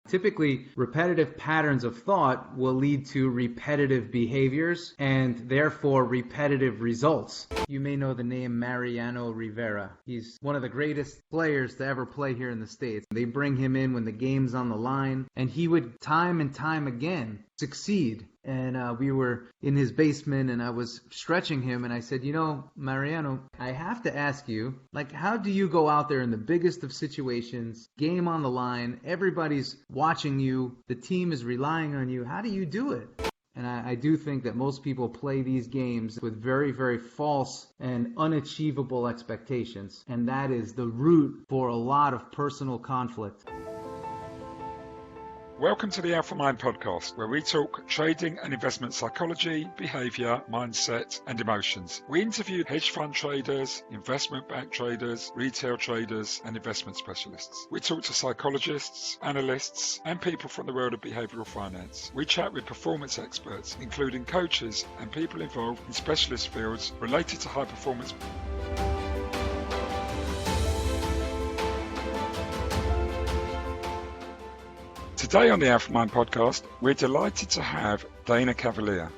Typically, repetitive patterns of thought will lead to repetitive behaviors and therefore repetitive results. You may know the name Mariano Rivera. He's one of the greatest players to ever play here in the States. They bring him in when the game's on the line, and he would time and time again succeed. And we were in his basement, and I was stretching him, and I said, Mariano, I have to ask you, how do you go out there in the biggest of situations, game on the line, everybody's watching you, the team is relying on you, how do you do it? And I do think that most people play these games with very, very false and unachievable expectations, and that is the root for a lot of personal conflict. Welcome to the Alpha Mind podcast, where we talk trading and investment psychology, behavior, mindset, and emotions. We interview hedge fund traders, investment bank traders, retail traders, and investment specialists. We talk to psychologists, analysts, and people from the world of behavioral finance. We chat with performance experts, including coaches and people involved in specialist fields related to high performance. Today on the Alpha Mind podcast, we're delighted to have Dana Cavalea.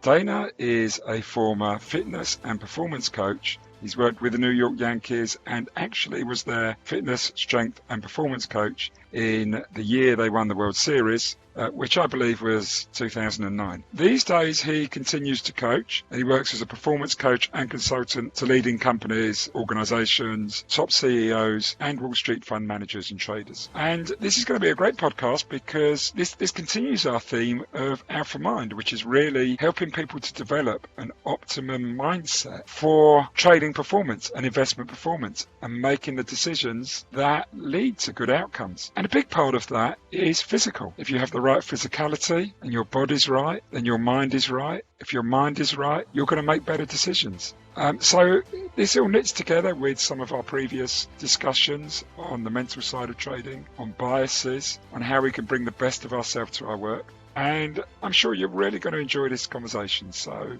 Dana is a former fitness and performance coach. He's worked with the New York Yankees and actually was their fitness, strength and performance coach in the year they won the World Series, which I believe was 2009. These days he continues to coach. He works as a performance coach and consultant to leading companies, organizations, top CEOs and Wall Street fund managers and traders. And this is going to be a great podcast because this continues our theme of Alpha Mind, which is really helping people to develop an optimum mindset for trading performance and investment performance and making the decisions that lead to good outcomes. And a big part of that is physical. If you have the right physicality and your body's right, then your mind is right. If your mind is right, you're going to make better decisions. So this all knits together with some of our previous discussions on the mental side of trading, on biases, on how we can bring the best of ourselves to our work. And I'm sure you're really going to enjoy this conversation. So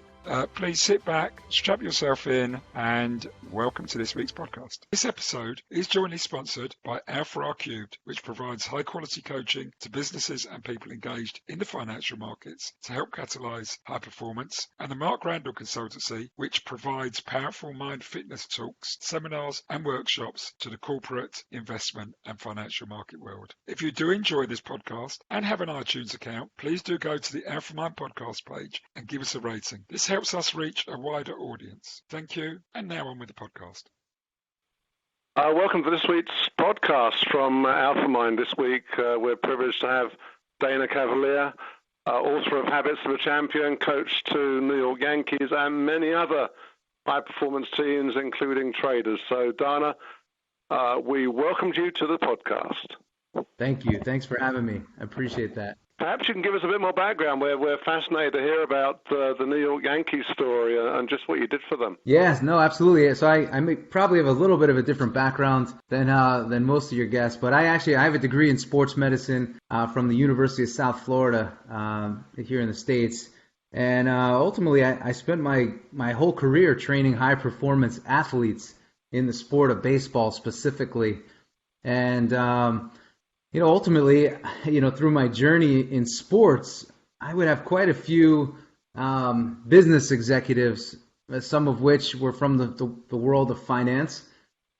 please sit back, strap yourself in, and welcome to this week's podcast. This episode is jointly sponsored by Alpha R Cubed, which provides high-quality coaching to businesses and people engaged in the financial markets to help catalyze high performance, and the Mark Randall Consultancy, which provides powerful mind fitness talks, seminars, and workshops to the corporate, investment, and financial market world. If you do enjoy this podcast and have an iTunes account, please do go to the Alpha Mind podcast page and give us a rating. This helps us reach a wider audience. Thank you. And now on with the podcast. Welcome to this week's podcast from Alpha Mind. This week we're privileged to have Dana Cavalea, author of Habits of a Champion, coach to New York Yankees and many other high-performance teams, including traders. So, Dana, we welcomed you to the podcast. Thank you. Thanks for having me. I appreciate that. Perhaps you can give us a bit more background. We're fascinated to hear about the New York Yankees story and just what you did for them. Yes, no, absolutely. So I probably have a little bit of a different background than most of your guests, but I have a degree in sports medicine from the University of South Florida here in the States. And ultimately, I spent my whole career training high-performance athletes in the sport of baseball specifically. And ultimately, through my journey in sports, I would have quite a few business executives, some of which were from the world of finance,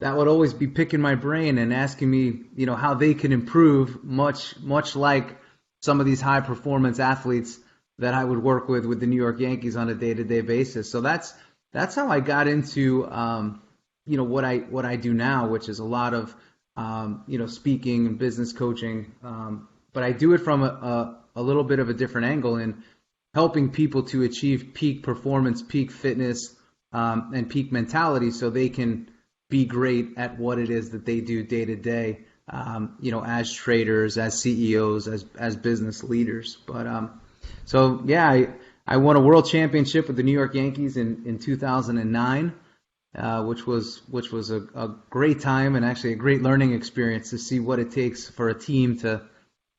that would always be picking my brain and asking me, how they can improve, much like some of these high-performance athletes that I would work with the New York Yankees on a day-to-day basis. So that's how I got into, what I do now, which is a lot of speaking and business coaching, but I do it from a little bit of a different angle in helping people to achieve peak performance, peak fitness, and peak mentality so they can be great at what it is that they do day to day, as traders, as CEOs, as business leaders. But I won a world championship with the New York Yankees in 2009. Which was a great time and actually a great learning experience to see what it takes for a team to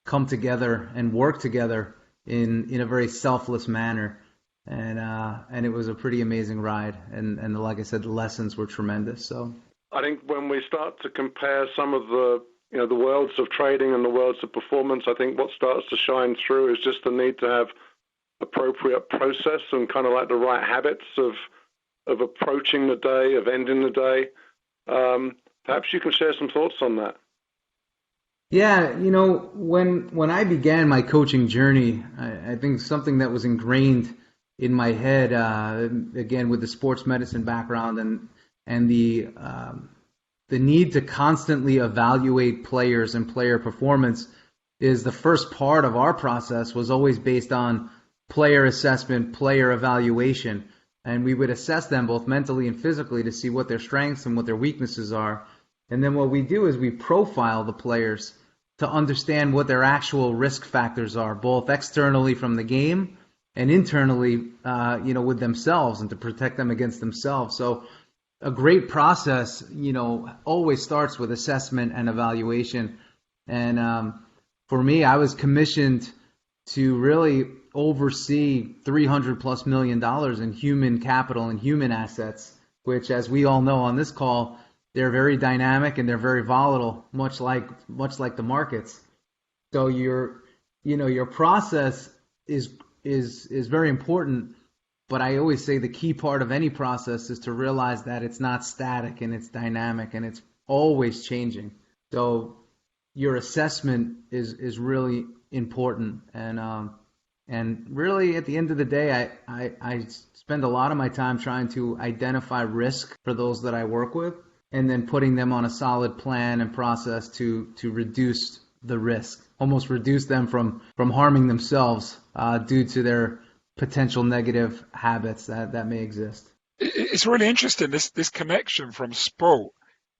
come together and work together in a very selfless manner. And it was a pretty amazing ride. And like I said, the lessons were tremendous. So I think when we start to compare some of the the worlds of trading and the worlds of performance, I think what starts to shine through is just the need to have appropriate process and kind of like the right habits of approaching the day, of ending the day. Perhaps you can share some thoughts on that. Yeah, when I began my coaching journey, I think something that was ingrained in my head, again with the sports medicine background and the need to constantly evaluate players and player performance, is the first part of our process was always based on player assessment, player evaluation, and we would assess them both mentally and physically to see what their strengths and what their weaknesses are. And then what we do is we profile the players to understand what their actual risk factors are, both externally from the game and internally, with themselves, and to protect them against themselves. So a great process, always starts with assessment and evaluation. And for me, I was commissioned to really oversee $300+ million in human capital and human assets, which, as we all know on this call, they're very dynamic and they're very volatile, much like the markets. So your process is very important. But I always say the key part of any process is to realize that it's not static and it's dynamic and it's always changing. So your assessment is really important. And really at the end of the day, I spend a lot of my time trying to identify risk for those that I work with, and then putting them on a solid plan and process to reduce the risk, almost reduce them from harming themselves due to their potential negative habits that may exist. It's really interesting, this connection from sport,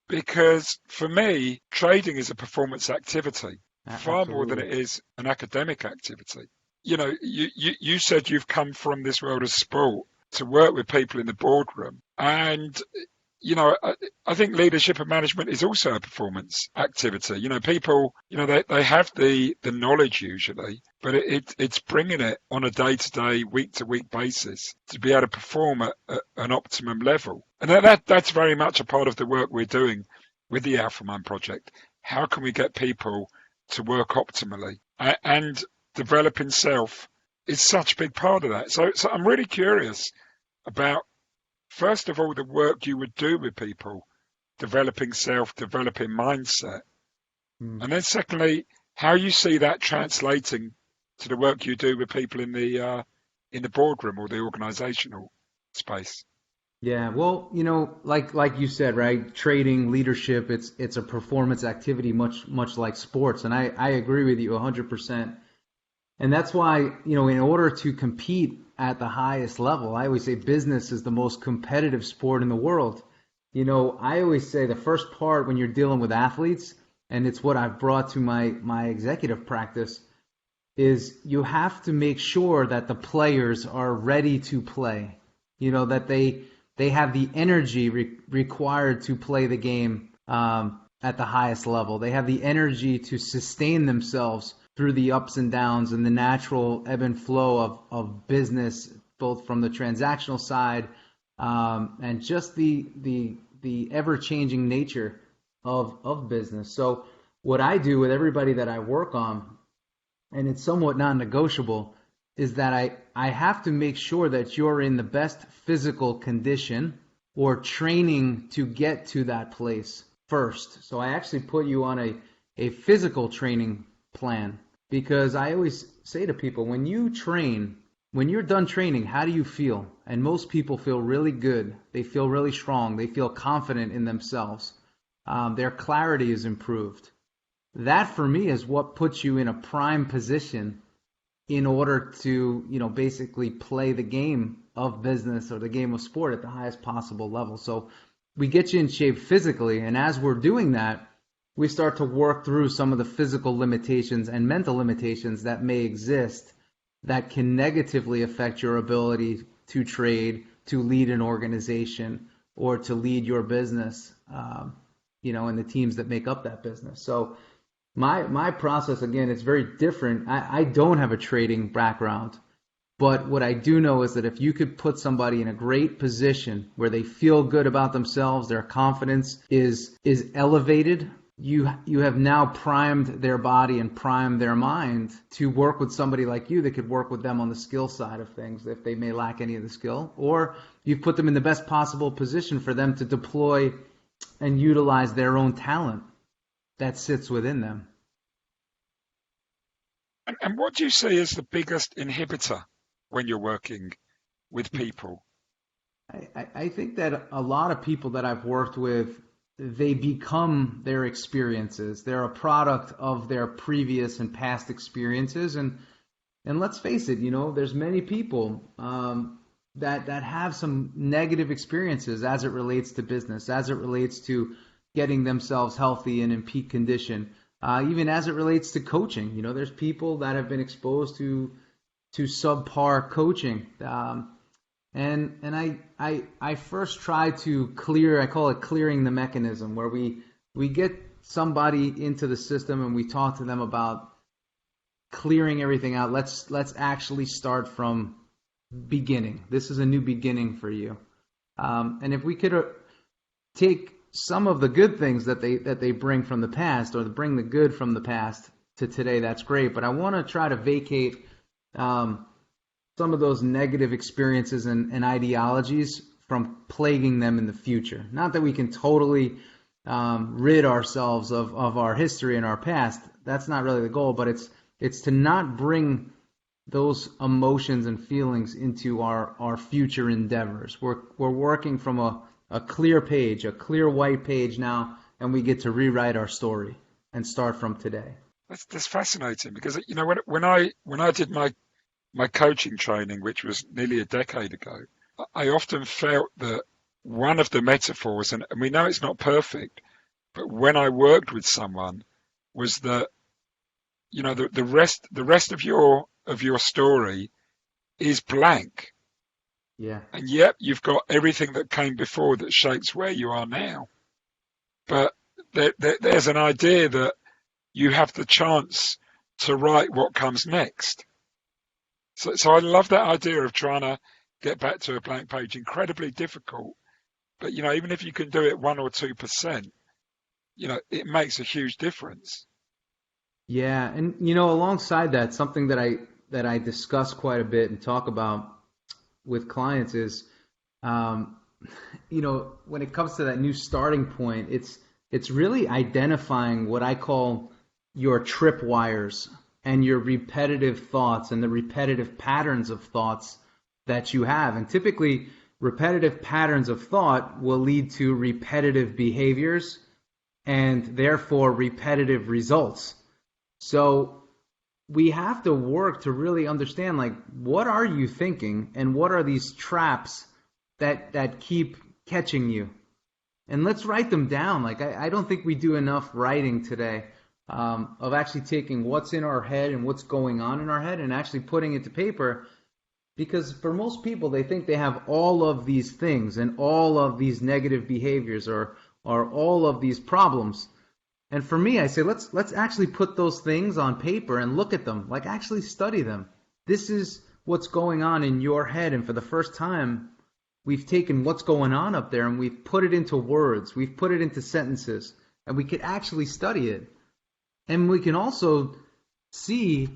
because for me, trading is a performance activity, far more than it is an academic activity. You said you've come from this world of sport to work with people in the boardroom, and I think leadership and management is also a performance activity. People, they have the knowledge usually, but it's bringing it on a day-to-day, week-to-week basis to be able to perform at an optimum level. And that's very much a part of the work we're doing with the Alpha Mind Project. How can we get people to work optimally? And developing self is such a big part of that. So I'm really curious about, first of all, the work you would do with people, developing self, developing mindset. And then secondly, how you see that translating to the work you do with people in the boardroom or the organizational space. Yeah, well, like you said, right? Trading, leadership, it's a performance activity, much like sports. And I agree with you 100%. And that's why, in order to compete at the highest level, I always say business is the most competitive sport in the world. I always say the first part when you're dealing with athletes, and it's what I've brought to my executive practice, is you have to make sure that the players are ready to play, that they have the energy required to play the game at the highest level. They have the energy to sustain themselves through the ups and downs and the natural ebb and flow of business, both from the transactional side and just the ever-changing nature of business. So what I do with everybody that I work on, and it's somewhat non-negotiable, is that I have to make sure that you're in the best physical condition or training to get to that place first. So I actually put you on a physical training plan, because I always say to people, when you're done training, how do you feel? And most people feel really good. They feel really strong. They feel confident in themselves. Their clarity is improved. That for me is what puts you in a prime position in order to, basically play the game of business or the game of sport at the highest possible level. So we get you in shape physically, and as we're doing that, we start to work through some of the physical limitations and mental limitations that may exist that can negatively affect your ability to trade, to lead an organization, or to lead your business, and the teams that make up that business. So my process, again, it's very different. I don't have a trading background, but what I do know is that if you could put somebody in a great position where they feel good about themselves, their confidence is elevated, you have now primed their body and primed their mind to work with somebody like you that could work with them on the skill side of things if they may lack any of the skill, or you've put them in the best possible position for them to deploy and utilize their own talent that sits within them. And what do you see as the biggest inhibitor when you're working with people? I think that a lot of people that I've worked with, they become their experiences. They're a product of their previous and past experiences. And let's face it, there's many people that have some negative experiences as it relates to business, as it relates to getting themselves healthy and in peak condition, even as it relates to coaching. There's people that have been exposed to subpar coaching. And I first try to clear, I call it clearing the mechanism, where we get somebody into the system and we talk to them about clearing everything out. Let's actually start from beginning. This is a new beginning for you. And if we could take some of the good things that they bring from the past, or bring the good from the past to today, that's great. But I want to try to vacate some of those negative experiences and ideologies from plaguing them in the future. Not that we can totally rid ourselves of our history and our past. That's not really the goal, but it's to not bring those emotions and feelings into our future endeavors. We're working from a clear page, a clear white page now, and we get to rewrite our story and start from today. That's fascinating, because when I did my coaching training, which was nearly a decade ago, I often felt that one of the metaphors, and we know it's not perfect, but when I worked with someone, was that the rest of your story is blank. Yeah. And yet you've got everything that came before that shapes where you are now. But there's an idea that you have the chance to write what comes next. So I love that idea of trying to get back to a blank page. Incredibly difficult, but even if you can do it 1 or 2%, it makes a huge difference. Yeah, and alongside that, something that I discuss quite a bit and talk about with clients is, when it comes to that new starting point, it's really identifying what I call your tripwires and your repetitive thoughts and the repetitive patterns of thoughts that you have. And typically, repetitive patterns of thought will lead to repetitive behaviors and therefore repetitive results. So we have to work to really understand, what are you thinking and what are these traps that keep catching you? And let's write them down. I don't think we do enough writing today of actually taking what's in our head and what's going on in our head and actually putting it to paper. Because for most people, they think they have all of these things and all of these negative behaviors or all of these problems. And for me, I say, let's actually put those things on paper and look at them, actually study them. This is what's going on in your head. And for the first time, we've taken what's going on up there and we've put it into words. We've put it into sentences, and we could actually study it. And we can also see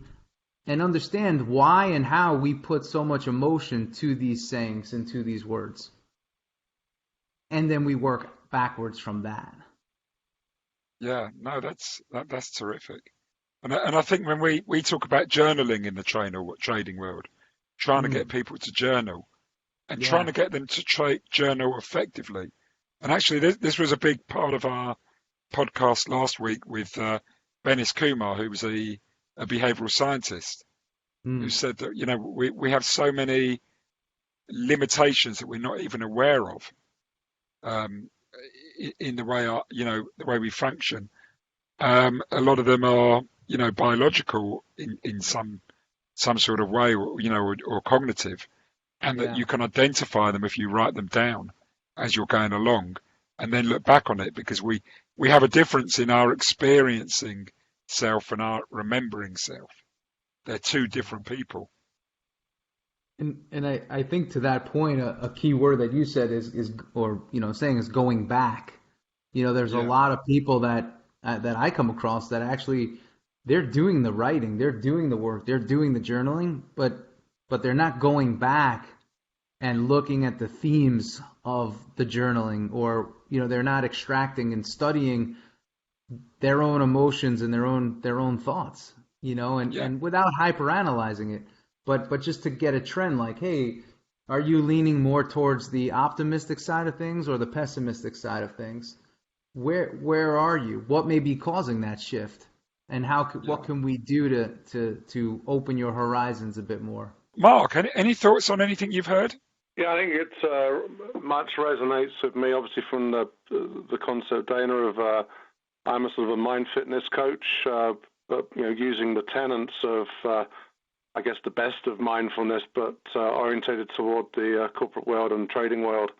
and understand why and how we put so much emotion to these sayings and to these words. And then we work backwards from that. Yeah, no, that's terrific. And I think when we talk about journaling in the trading world, trying to get people to journal and trying to get them to journal effectively. And actually, this was a big part of our podcast last week with Benis Kumar, who was a behavioral scientist, who said that we have so many limitations that we're not even aware of in the way the way we function. A lot of them are biological in some sort of way, or cognitive, and that you can identify them if you write them down as you're going along, and then look back on it, because we have a difference in our experiencing self and our remembering self. They're two different people. And I think to that point, a key word that you said is saying is going back. There's a lot of people that that I come across that actually they're doing the writing, they're doing the work, they're doing the journaling, but they're not going back and looking at the themes of the journaling, or they're not extracting and studying their own emotions and their own thoughts, and without hyperanalyzing it, but just to get a trend, like, hey, are you leaning more towards the optimistic side of things or the pessimistic side of things? Where are you? What may be causing that shift? And what can we do to open your horizons a bit more? Mark, any thoughts on anything you've heard? Yeah, I think it much resonates with me, obviously, from the concept, Dana, of I'm a sort of a mind fitness coach, but using the tenets of, I guess, the best of mindfulness, but orientated toward the corporate world and trading world,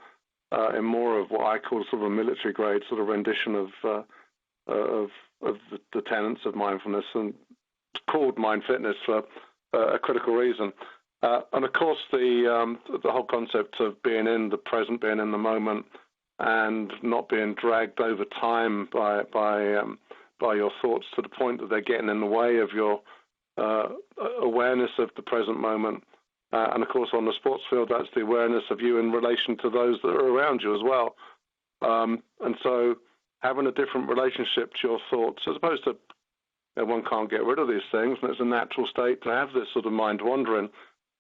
in more of what I call sort of a military grade sort of rendition of the tenets of mindfulness, and it's called mind fitness for a critical reason. And of course, the whole concept of being in the present, being in the moment, and not being dragged over time by your thoughts to the point that they're getting in the way of your awareness of the present moment. And of course, on the sports field, that's the awareness of you in relation to those that are around you as well. And so having a different relationship to your thoughts, as opposed to one can't get rid of these things, and it's a natural state to have this sort of mind wandering.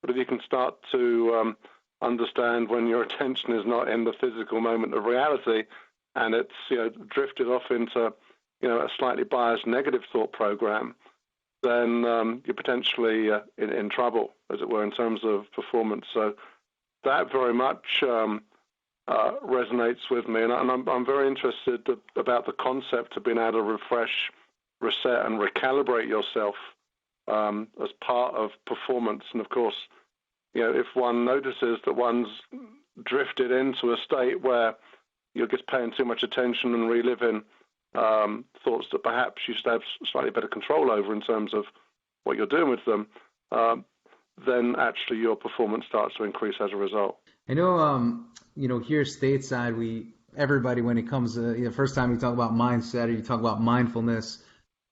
But if you can start to understand when your attention is not in the physical moment of reality, and it's drifted off into a slightly biased negative thought program, then you're potentially in trouble, as it were, in terms of performance. So that very much resonates with me, and I'm very interested about the concept of being able to refresh, reset, and recalibrate yourself as part of performance. And of course, if one notices that one's drifted into a state where you're just paying too much attention and reliving thoughts that perhaps you should have slightly better control over in terms of what you're doing with them, then actually your performance starts to increase as a result. I know, here stateside, everybody, when it comes to the first time you talk about mindset or you talk about mindfulness,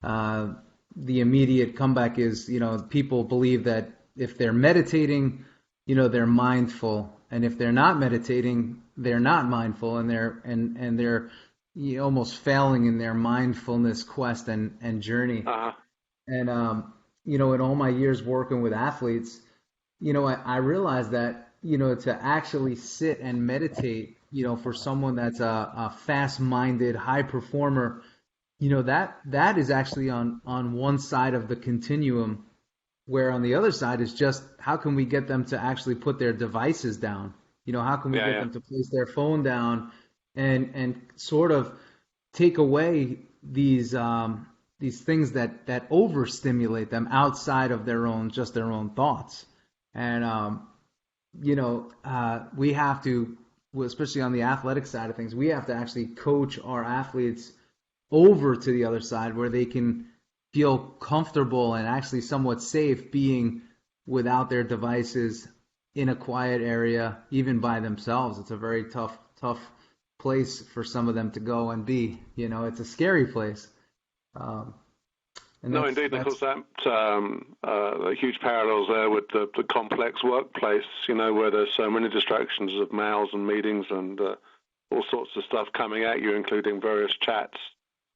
the immediate comeback is, people believe that if they're meditating, they're mindful, and if they're not meditating, they're not mindful, and they're almost failing in their mindfulness quest and journey. Uh-huh. And in all my years working with athletes, I realized that to actually sit and meditate, for someone that's a fast-minded, high performer, that is actually on one side of the continuum, where on the other side is just how can we get them to actually put their devices down? How can we get them to place their phone down and sort of take away these things that overstimulate them outside of their own thoughts. And we have to, especially on the athletic side of things, we have to actually coach our athletes over to the other side where they can feel comfortable and actually somewhat safe being without their devices in a quiet area, even by themselves. It's a very tough place for some of them to go and be. It's a scary place. No, indeed. Of course, that huge parallels there with the complex workplace, where there's so many distractions of mails and meetings and all sorts of stuff coming at you, including various chats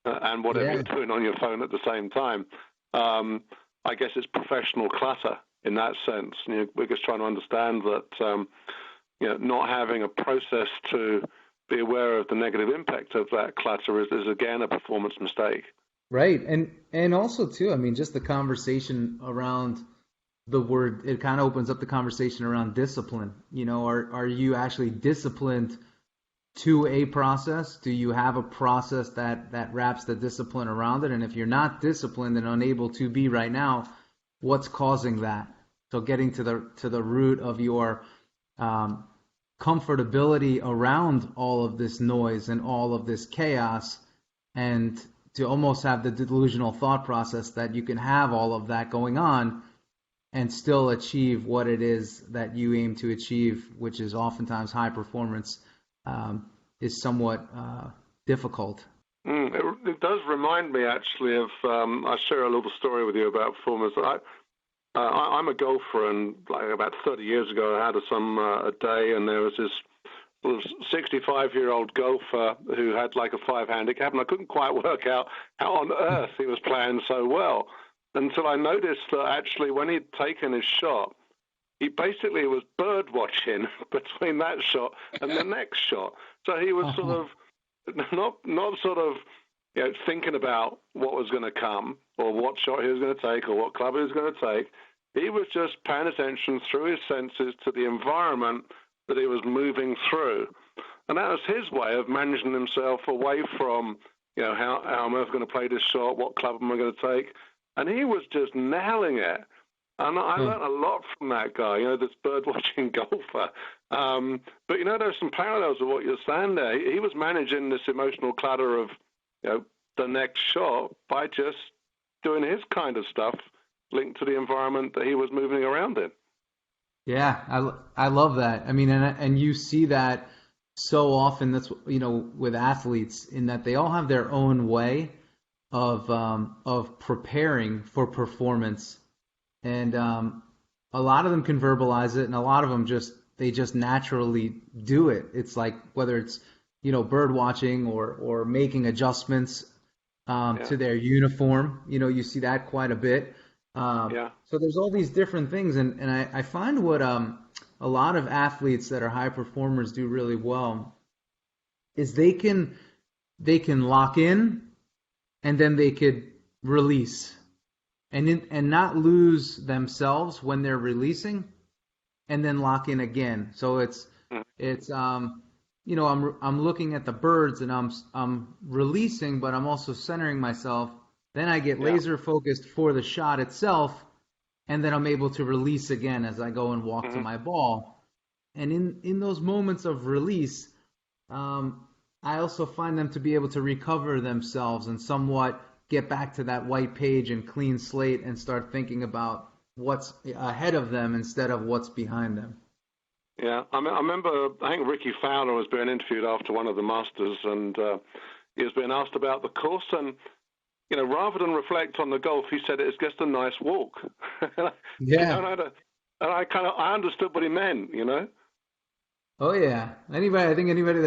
and whatever you're doing on your phone at the same time. I guess it's professional clutter in that sense. We're just trying to understand that, not having a process to be aware of the negative impact of that clutter is again a performance mistake. Right. And also too, just the conversation around the word, it kind of opens up the conversation around discipline. Are you actually disciplined to a process? Do you have a process that wraps the discipline around it? And if you're not disciplined and unable to be right now, what's causing that? So getting to the root of your comfortability around all of this noise and all of this chaos, and to almost have the delusional thought process that you can have all of that going on and still achieve what it is that you aim to achieve, which is oftentimes high performance, is somewhat difficult. It does remind me actually of, I share a little story with you about performers. I'm a golfer, and like about 30 years ago I had a day, and there was this 65-year-old golfer who had like a 5 handicap, and I couldn't quite work out how on earth he was playing so well until I noticed that actually when he'd taken his shot, he basically was bird watching between that shot and the next shot. So he was sort of not sort of thinking about what was going to come or what shot he was going to take or what club he was going to take. He was just paying attention through his senses to the environment that he was moving through. And that was his way of managing himself away from, how am I going to play this shot, what club am I going to take? And he was just nailing it. And I learned a lot from that guy, this bird-watching golfer. But, there's some parallels with what you're saying there. He was managing this emotional clutter of, the next shot by just doing his kind of stuff linked to the environment that he was moving around in. Yeah, I love that. I mean, and you see that so often. That's with athletes, in that they all have their own way of preparing for performance, and a lot of them can verbalize it, and a lot of them just naturally do it. It's like whether it's bird watching or making adjustments to their uniform. You see that quite a bit. So there's all these different things, and I find what a lot of athletes that are high performers do really well is they can lock in, and then they could release, and not lose themselves when they're releasing, and then lock in again. So it's I'm looking at the birds and I'm releasing, but I'm also centering myself. Then I get laser focused for the shot itself, and then I'm able to release again as I go and walk to my ball. And in those moments of release, I also find them to be able to recover themselves and somewhat get back to that white page and clean slate and start thinking about what's ahead of them instead of what's behind them. Yeah, I remember, I think Ricky Fowler was being interviewed after one of the Masters, and he was being asked about the course, and rather than reflect on the golf, he said it's just a nice walk. Yeah. And I understood what he meant, Oh yeah. I think anybody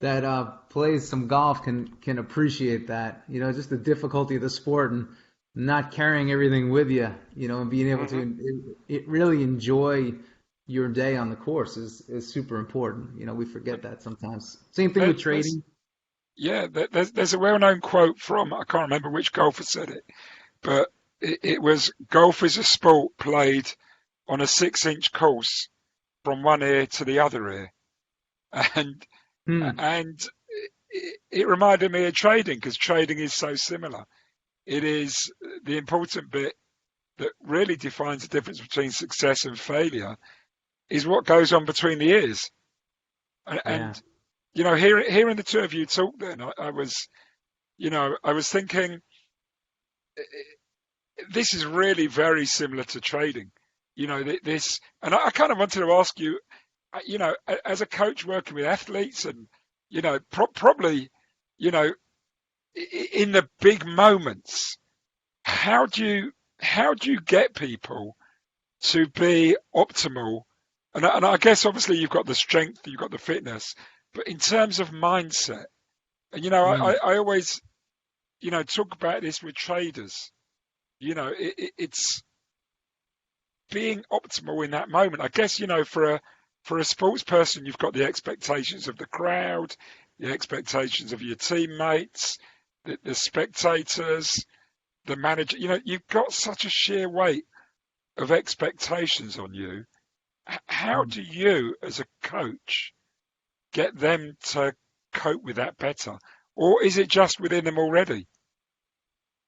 that plays some golf can appreciate that. Just the difficulty of the sport and not carrying everything with you. And being able to really enjoy your day on the course is super important. We forget that sometimes. Same thing with trading. Yeah, there's a well-known quote from, I can't remember which golfer said it, but it was, golf is a sport played on a 6-inch course from one ear to the other ear. And it reminded me of trading, because trading is so similar. It is the important bit that really defines the difference between success and failure is what goes on between the ears. And hearing the two of you talk then, I was thinking, this is really very similar to trading. And I kind of wanted to ask you, as a coach working with athletes and, probably, in the big moments, how do you get people to be optimal? And I guess obviously you've got the strength, you've got the fitness, but in terms of mindset, and I always talk about this with traders. It's being optimal in that moment. I guess for a sports person, you've got the expectations of the crowd, the expectations of your teammates, the spectators, the manager. You've got such a sheer weight of expectations on you. How do you, as a coach, get them to cope with that better? Or is it just within them already?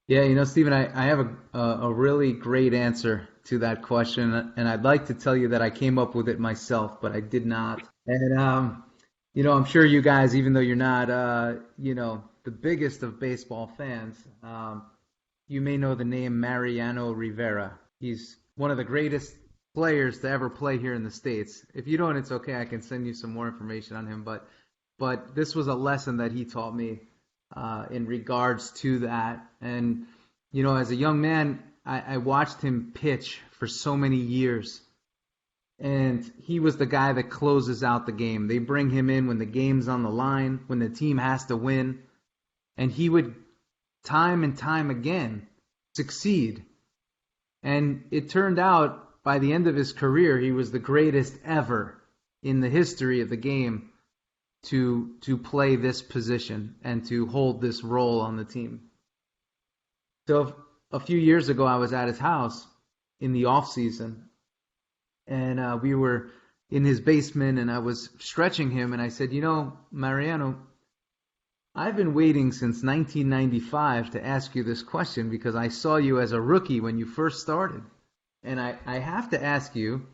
Yeah, Stephen, I have a really great answer to that question, and I'd like to tell you that I came up with it myself, but I did not. And I'm sure you guys, even though you're not the biggest of baseball fans, you may know the name Mariano Rivera. He's one of the greatest players to ever play here in the States. If you don't, it's okay. I can send you some more information on him. But this was a lesson that he taught me in regards to that. And, you know, as a young man, I watched him pitch for so many years. And he was the guy that closes out the game. They bring him in when the game's on the line, when the team has to win. And he would, time and time again, succeed. And it turned out, by the end of his career, he was the greatest ever in the history of the game to play this position and to hold this role on the team. So a few years ago, I was at his house in the off season, and we were in his basement, and I was stretching him, and I said, you know, Mariano, I've been waiting since 1995 to ask you this question because I saw you as a rookie when you first started. And I have to ask you,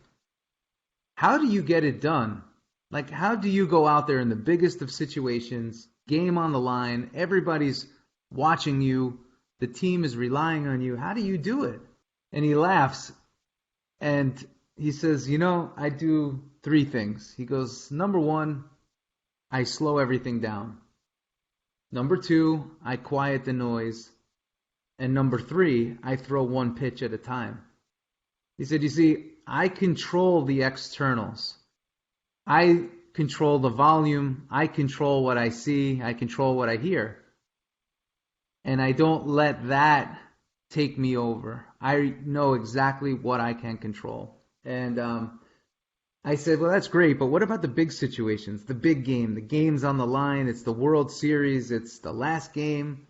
how do you get it done? Like, how do you go out there in the biggest of situations, game on the line, everybody's watching you, the team is relying on you. How do you do it? And he laughs, and he says, you know, I do three things. He goes, number one, I slow everything down. Number two, I quiet the noise. And number three, I throw one pitch at a time. He said, you see, I control the externals. I control the volume. I control what I see. I control what I hear. And I don't let that take me over. I know exactly what I can control. And I said, well, that's great, but what about the big situations, the big game? The game's on the line. It's the World Series. It's the last game.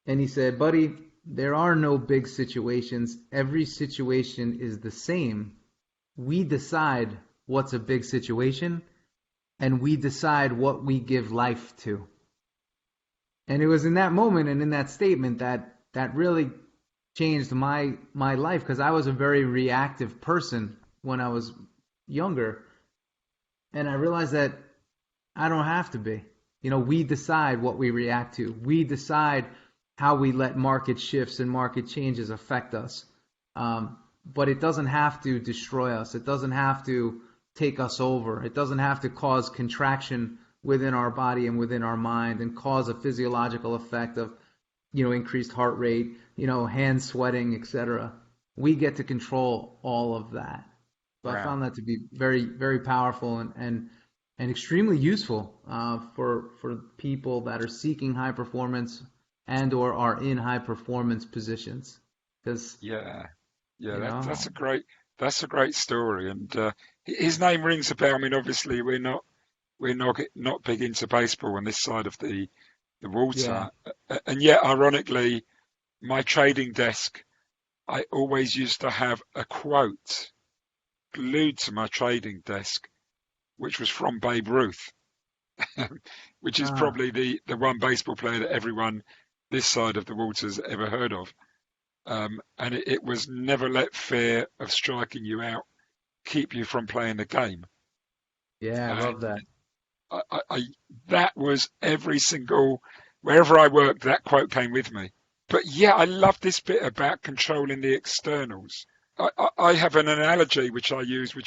And he said, buddy, there are no big situations. Every situation is the same. We decide what's a big situation, and we decide what we give life to. And it was in that moment and in that statement that really changed my life, because I was a very reactive person when I was younger. And I realized that I don't have to be. You know, we decide what we react to. We decide how we let market shifts and market changes affect us. But it doesn't have to destroy us. It doesn't have to take us over. It doesn't have to cause contraction within our body and within our mind and cause a physiological effect of, you know, increased heart rate, you know, hands sweating, etc. We get to control all of that. So wow. I found that to be very, very powerful and extremely useful for people that are seeking high performance and or are in high performance positions. Because that's a great story, and his name rings a bell. I mean, obviously we're not big into baseball on this side of the water, and yet ironically, my trading desk, I always used to have a quote glued to my trading desk, which was from Babe Ruth, which is probably the one baseball player that everyone this side of the water's ever heard of. And it was, never let fear of striking you out keep you from playing the game. Yeah, I love that. That was every single, wherever I worked, that quote came with me. But yeah, I love this bit about controlling the externals. I have an analogy which I use with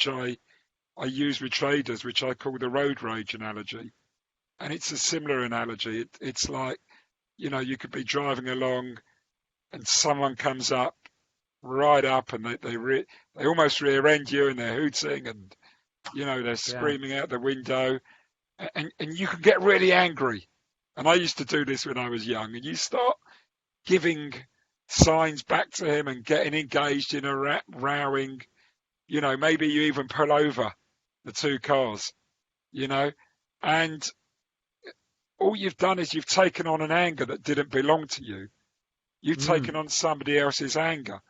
traders, which I call the road rage analogy. And it's a similar analogy. It's like, you know, you could be driving along and someone comes up right up and they almost rear end you and they're hooting and, you know, they're screaming out the window and you can get really angry. And I used to do this when I was young, and you start giving signs back to him and getting engaged in a rowing, you know, maybe you even pull over the two cars, you know, and all you've done is you've taken on an anger that didn't belong to you. You've taken on somebody else's anger.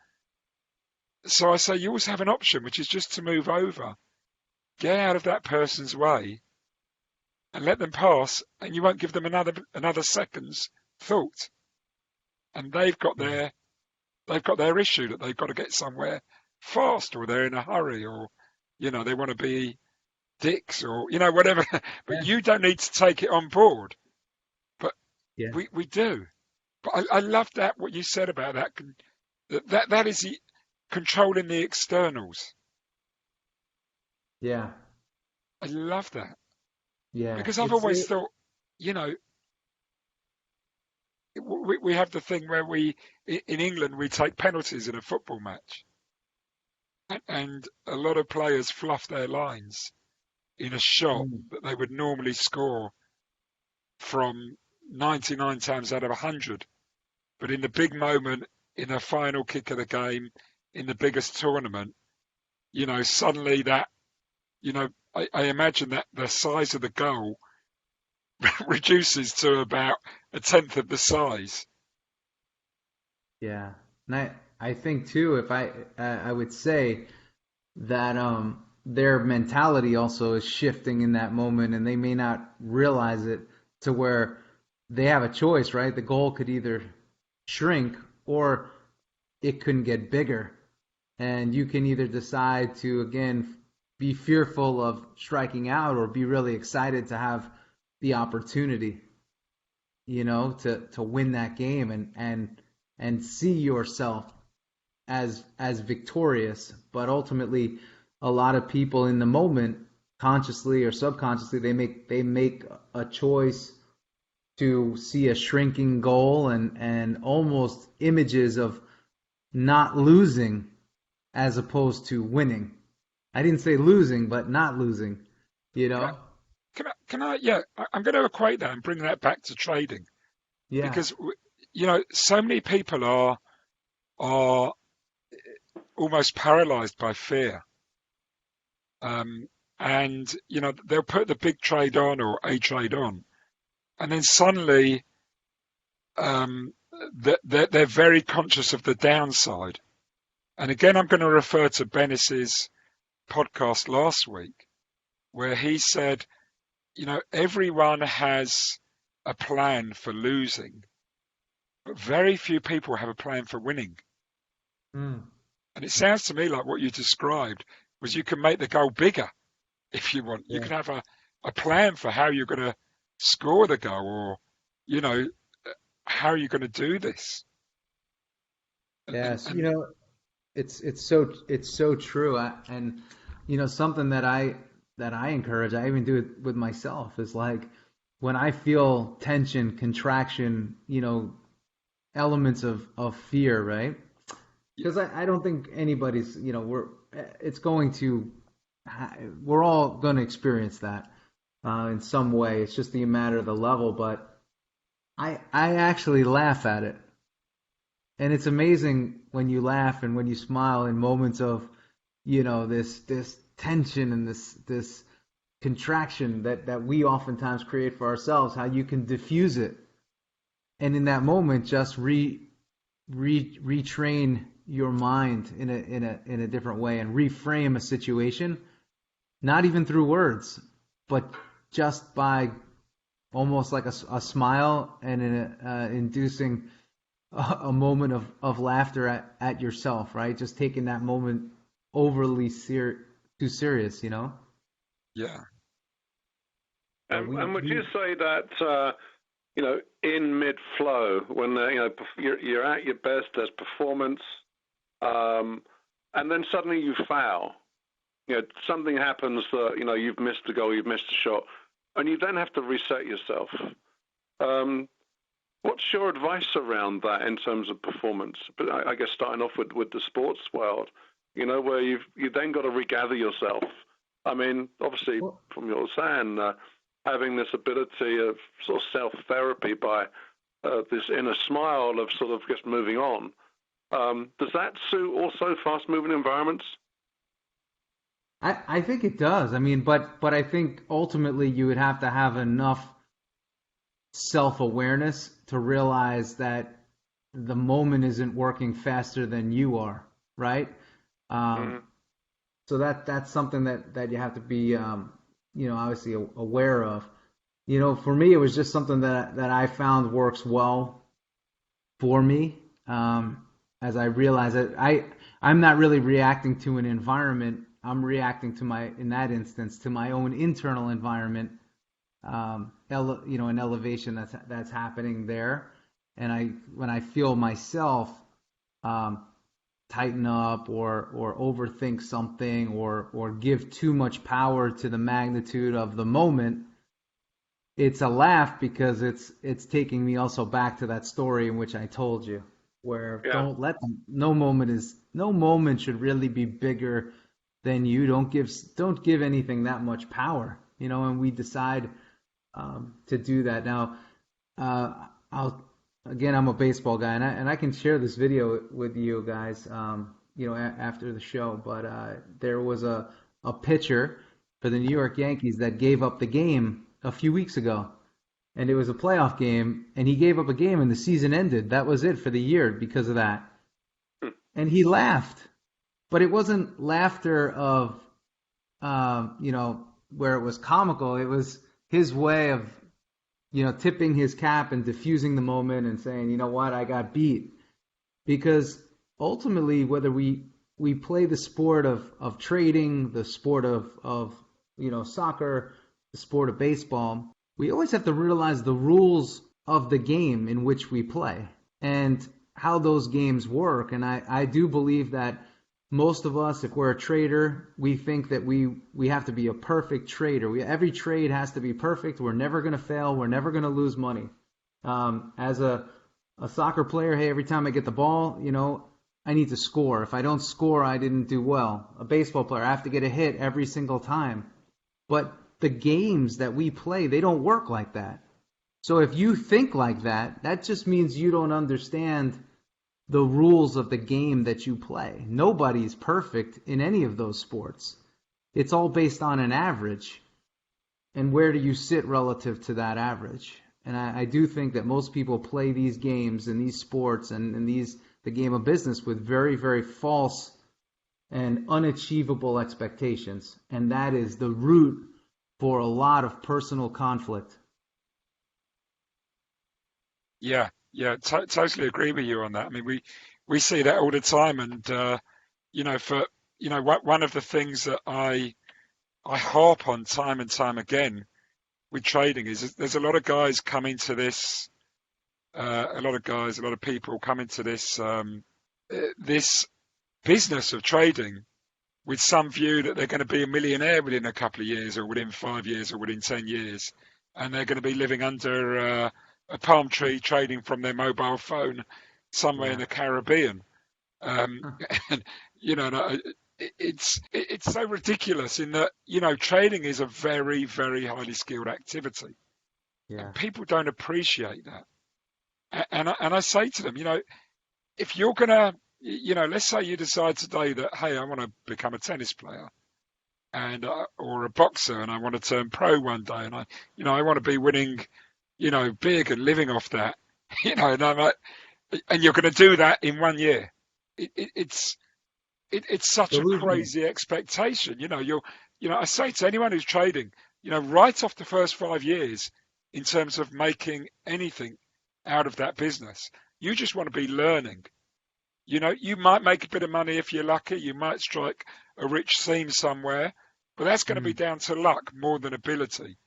So I say you always have an option, which is just to move over, get out of that person's way and let them pass, and you won't give them another second's thought. And they've got their issue that they've got to get somewhere fast, or they're in a hurry, or, you know, they want to be dicks, or, you know, whatever. But you don't need to take it on board. But we do. But I love that, what you said about that. That is the controlling the externals. Yeah. I love that. Yeah. Because I've always thought, you know, we have the thing where in England, we take penalties in a football match, and a lot of players fluff their lines in a shot Mm. that they would normally score from 99 times out of 100. But in the big moment, in the final kick of the game, in the biggest tournament, suddenly that, I imagine that the size of the goal reduces to about a tenth of the size. Yeah, and I think too, if I would say that their mentality also is shifting in that moment, and they may not realize it to where they have a choice, right? The goal could either shrink or it couldn't get bigger, and you can either decide to again be fearful of striking out or be really excited to have the opportunity, to win that game and see yourself as victorious. But ultimately, a lot of people in the moment, consciously or subconsciously, they make a choice to see a shrinking goal and almost images of not losing as opposed to winning. I didn't say losing, but not losing, you Can I, know? yeah, I'm going to equate that and bring that back to trading Yeah. because, so many people are almost paralyzed by fear. And, they'll put the big trade on or a trade on, and then suddenly they're very conscious of the downside. And again, I'm going to refer to Bennis's podcast last week, where he said, everyone has a plan for losing, but very few people have a plan for winning. Mm. And it sounds to me like what you described was you can make the goal bigger if you want. You Yeah. can have a plan for how you're going to score the goal or, you know, how you're going to do this. Yes. And It's so true. And something that I encourage, I even do it with myself, is like when I feel tension, contraction, elements of fear, right? Because I don't think anybody's, it's going to, we're all going to experience that in some way. It's just a matter of the level. But I actually laugh at it. And it's amazing when you laugh and when you smile in moments of, this tension and this contraction that we oftentimes create for ourselves, how you can diffuse it. And in that moment, just retrain your mind in a different way and reframe a situation, not even through words, but just by almost like a smile and inducing a moment of laughter at yourself, right? Just taking that moment overly too serious, yeah, But And would you say that in mid-flow, when you're at your best, there's performance, and then suddenly you foul, something happens that you've missed a goal, you've missed a shot, and you then have to reset yourself. What's your advice around that in terms of performance? But I guess starting off with the sports world, where you then got to regather yourself. I mean, obviously, well, from your saying, having this ability of sort of self-therapy by this inner smile of sort of just moving on. Does that suit also fast-moving environments? I think it does. I mean, but I think ultimately you would have to have enough self-awareness to realize that the moment isn't working faster than you are, right? Um, Mm-hmm. so that's something that you have to be, obviously aware of. For me, it was just something that I found works well for me. As I realize that I'm not really reacting to an environment. I'm reacting in that instance, to my own internal environment. An elevation that's happening there, and when I feel myself tighten up or overthink something or give too much power to the magnitude of the moment, it's a laugh because it's taking me also back to that story in which I told you, where Yeah. don't let them. No moment should really be bigger than you. Don't give anything that much power, And we decide to do that now. I'm a baseball guy, and I can share this video with you guys, after the show. But there was a pitcher for the New York Yankees that gave up the game a few weeks ago, and it was a playoff game, and he gave up a game, and the season ended. That was it for the year because of that. And he laughed, but it wasn't laughter of, where it was comical. It was his way of, tipping his cap and diffusing the moment and saying, you know what, I got beat. Because ultimately, whether we play the sport of trading, the sport of soccer, the sport of baseball, we always have to realize the rules of the game in which we play and how those games work. And I do believe that most of us, if we're a trader, we think that we have to be a perfect trader. Every trade has to be perfect. We're never going to fail. We're never going to lose money. As a soccer player, hey, every time I get the ball, I need to score. If I don't score, I didn't do well. A baseball player, I have to get a hit every single time. But the games that we play, they don't work like that. So if you think like that, that just means you don't understand the rules of the game that you play. Nobody's perfect in any of those sports. It's all based on an average. And where do you sit relative to that average? And I do think that most people play these games and these sports and the game of business with very, very false and unachievable expectations. And that is the root for a lot of personal conflict. Yeah, totally agree with you on that. I mean, we see that all the time, and one of the things that I harp on time and time again with trading is there's a lot of guys coming to this, a lot of people come into this this business of trading with some view that they're going to be a millionaire within a couple of years, or within 5 years, or within 10 years, and they're going to be living under a palm tree trading from their mobile phone somewhere in the Caribbean. And, it's so ridiculous in that, trading is a very, very highly skilled activity. Yeah. And people don't appreciate that. And I say to them, if you're going to, let's say you decide today that, hey, I want to become a tennis player and or a boxer, and I want to turn pro one day, and I want to be winning, big and living off that, and I'm like, and you're going to do that in 1 year. It's such a crazy expectation. I say to anyone who's trading, right off the first 5 years, in terms of making anything out of that business, you just want to be learning. You might make a bit of money if you're lucky. You might strike a rich seam somewhere, but that's going to be down to luck more than ability.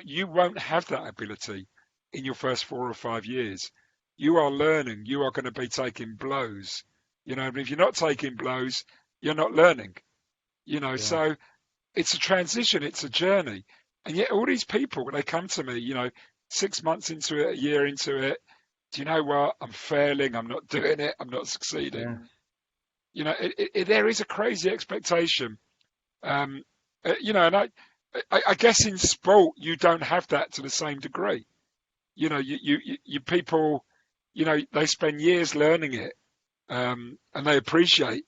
You won't have that ability in your first 4 or 5 years. You are learning. You are going to be taking blows. And if you're not taking blows, you're not learning. So it's a transition. It's a journey. And yet all these people, when they come to me, 6 months into it, a year into it, do you know what? I'm failing. I'm not doing it. I'm not succeeding. Yeah. There is a crazy expectation. And I guess in sport, you don't have that to the same degree. You people, they spend years learning it, and they appreciate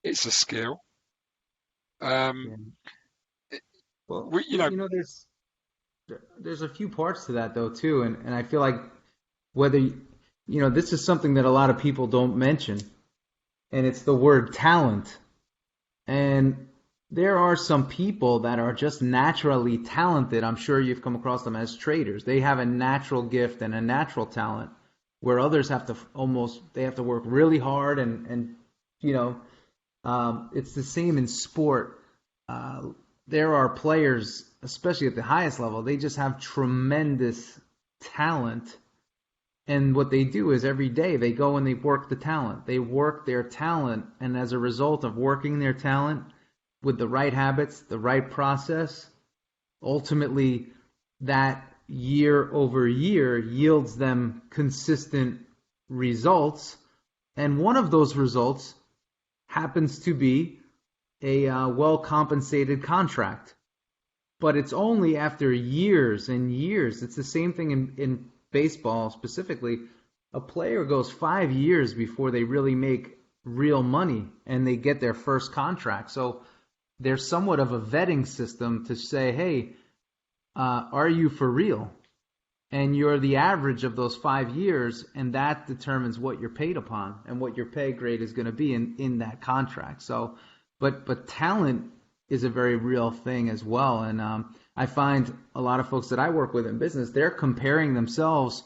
it's a skill. There's a few parts to that though too, and I feel like whether this is something that a lot of people don't mention, and it's the word talent. And there are some people that are just naturally talented. I'm sure you've come across them as traders. They have a natural gift and a natural talent, where others have to work really hard, and it's the same in sport. There are players, especially at the highest level, they just have tremendous talent. And what they do is every day they go and they work the talent. They work their talent, and as a result of working their talent with the right habits, the right process, ultimately that year over year yields them consistent results. And one of those results happens to be a well-compensated contract. But it's only after years and years. It's the same thing in baseball specifically. A player goes 5 years before they really make real money and they get their first contract. So there's somewhat of a vetting system to say, hey, are you for real? And you're the average of those 5 years, and that determines what you're paid upon and what your pay grade is going to be in that contract. So, but talent is a very real thing as well. And I find a lot of folks that I work with in business, they're comparing themselves,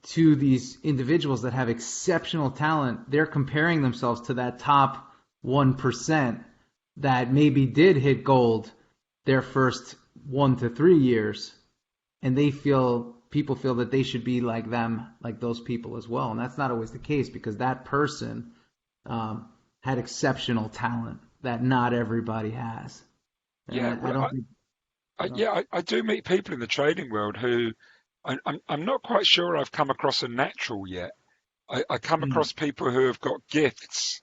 to these individuals that have exceptional talent. They're comparing themselves to that top 1% that maybe did hit gold their first 1 to 3 years. And people feel that they should be like them, like those people as well. And that's not always the case, because that person had exceptional talent that not everybody has. And I do meet people in the trading world who I'm not quite sure I've come across a natural yet. I come across people who have got gifts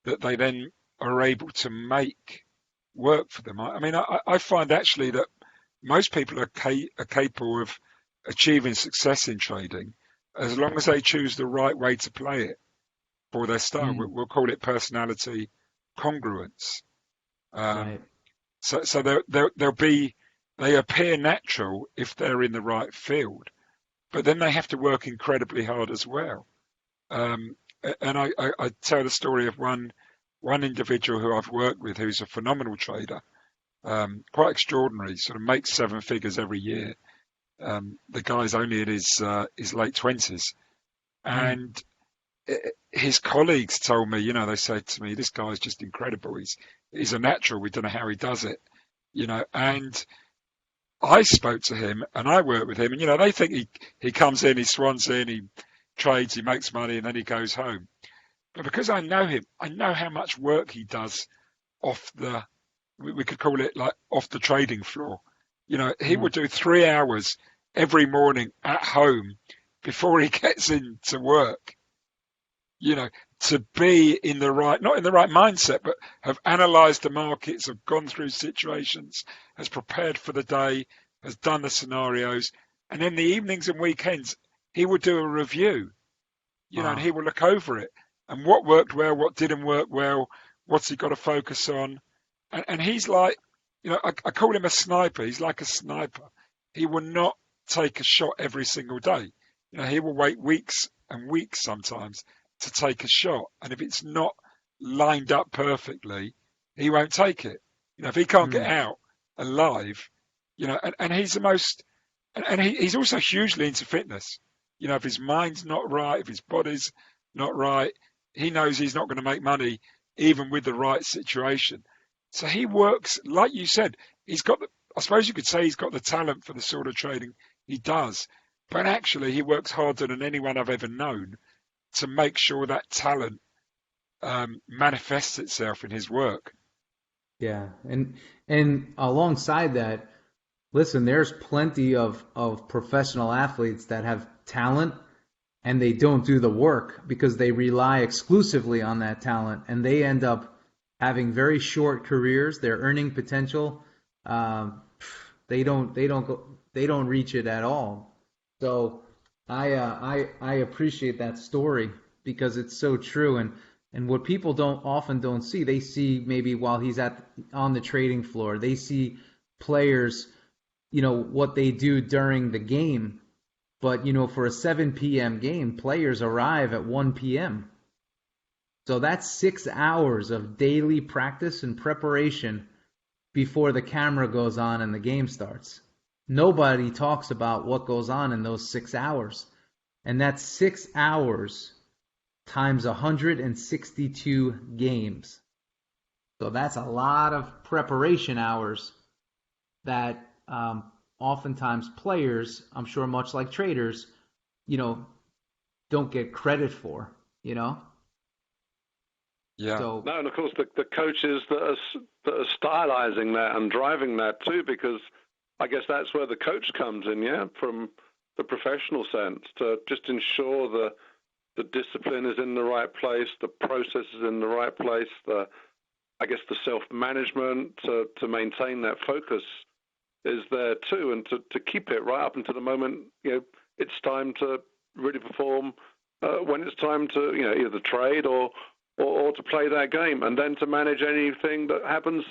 that they then are able to make work for them. I find actually that most people are capable of achieving success in trading as long as they choose the right way to play it for their style. We'll call it personality congruence. Right. So they appear natural if they're in the right field, but then they have to work incredibly hard as well. And I tell the story of one individual who I've worked with who's a phenomenal trader. Quite extraordinary, sort of makes 7 figures every year. The guy's only in his late 20s. And his colleagues told me, they said to me, this guy's just incredible. He's a natural. We don't know how he does it, and I spoke to him and I work with him, and, they think he comes in, he swans in, he trades, he makes money, and then he goes home. But because I know him, I know how much work he does off we could call it like off the trading floor. He would do 3 hours every morning at home before he gets into work, to be in the right, not in the right mindset, but have analysed the markets, have gone through situations, has prepared for the day, has done the scenarios. And in the evenings and weekends, he would do a review, and he will look over it. And what worked well, what didn't work well, what's he got to focus on. And he's like, I call him a sniper. He's like a sniper. He will not take a shot every single day. He will wait weeks and weeks sometimes to take a shot. And if it's not lined up perfectly, he won't take it. If he can't get out alive, and he's the most, and he's also hugely into fitness. If his mind's not right, if his body's not right, he knows he's not going to make money even with the right situation. So he works, like you said, I suppose you could say he's got the talent for the sort of trading he does, but actually he works harder than anyone I've ever known to make sure that talent manifests itself in his work. Yeah, and alongside that, listen, there's plenty of professional athletes that have talent and they don't do the work because they rely exclusively on that talent, and they end up having very short careers. Their earning potential, they don't reach it at all. So I appreciate that story because it's so true. And what people often don't see, they see maybe while he's on the trading floor, they see players, what they do during the game. But for a 7 p.m. game, players arrive at 1 p.m. So that's 6 hours of daily practice and preparation before the camera goes on and the game starts. Nobody talks about what goes on in those 6 hours. And that's 6 hours times 162 games. So that's a lot of preparation hours that oftentimes players, I'm sure much like traders, don't get credit for, Yeah. So, no, and of course the coaches that are stylizing that and driving that too, because I guess that's where the coach comes in, yeah, from the professional sense, to just ensure the discipline is in the right place, the process is in the right place, the self-management to maintain that focus is there too, and to keep it right up until the moment, it's time to really perform, when it's time to, either trade or to play that game, and then to manage anything that happens